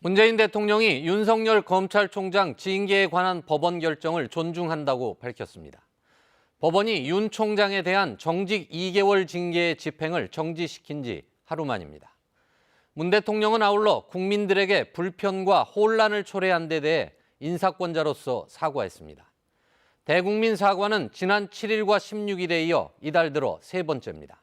문재인 대통령이 윤석열 검찰총장 징계에 관한 법원 결정을 존중한다고 밝혔습니다. 법원이 윤 총장에 대한 정직 2개월 징계의 집행을 정지시킨 지 하루 만입니다. 문 대통령은 아울러 국민들에게 불편과 혼란을 초래한 데 대해 인사권자로서 사과했습니다. 대국민 사과는 지난 7일과 16일에 이어 이달 들어 세 번째입니다.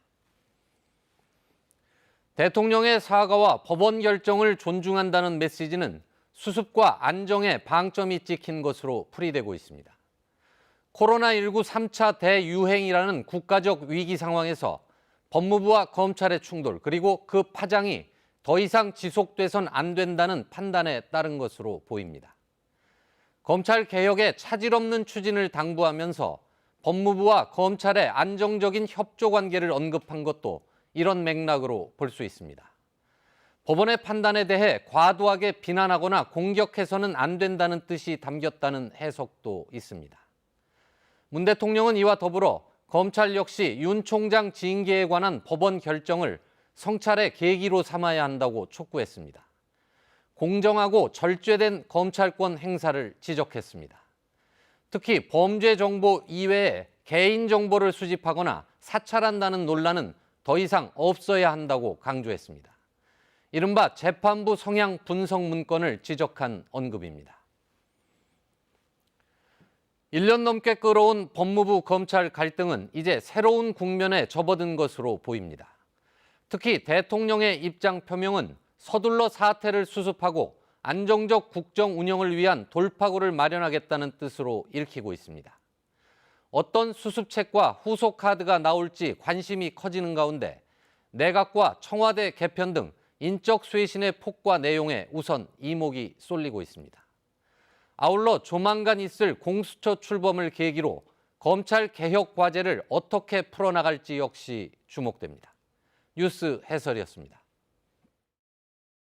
대통령의 사과와 법원 결정을 존중한다는 메시지는 수습과 안정에 방점이 찍힌 것으로 풀이되고 있습니다. 코로나19 3차 대유행이라는 국가적 위기 상황에서 법무부와 검찰의 충돌 그리고 그 파장이 더 이상 지속돼선 안 된다는 판단에 따른 것으로 보입니다. 검찰 개혁의 차질 없는 추진을 당부하면서 법무부와 검찰의 안정적인 협조 관계를 언급한 것도 이런 맥락으로 볼 수 있습니다. 법원의 판단에 대해 과도하게 비난하거나 공격해서는 안 된다는 뜻이 담겼다는 해석도 있습니다. 문 대통령은 이와 더불어 검찰 역시 윤 총장 징계에 관한 법원 결정을 성찰의 계기로 삼아야 한다고 촉구했습니다. 공정하고 절제된 검찰권 행사를 지적했습니다. 특히 범죄 정보 이외에 개인 정보를 수집하거나 사찰한다는 논란은 더 이상 없어야 한다고 강조했습니다. 이른바 재판부 성향 분석 문건을 지적한 언급입니다. 1년 넘게 끌어온 법무부 검찰 갈등은 이제 새로운 국면에 접어든 것으로 보입니다. 특히 대통령의 입장 표명은 서둘러 사태를 수습하고 안정적 국정 운영을 위한 돌파구를 마련하겠다는 뜻으로 읽히고 있습니다. 어떤 수습책과 후속 카드가 나올지 관심이 커지는 가운데 내각과 청와대 개편 등 인적 쇄신의 폭과 내용에 우선 이목이 쏠리고 있습니다. 아울러 조만간 있을 공수처 출범을 계기로 검찰 개혁 과제를 어떻게 풀어나갈지 역시 주목됩니다. 뉴스 해설이었습니다.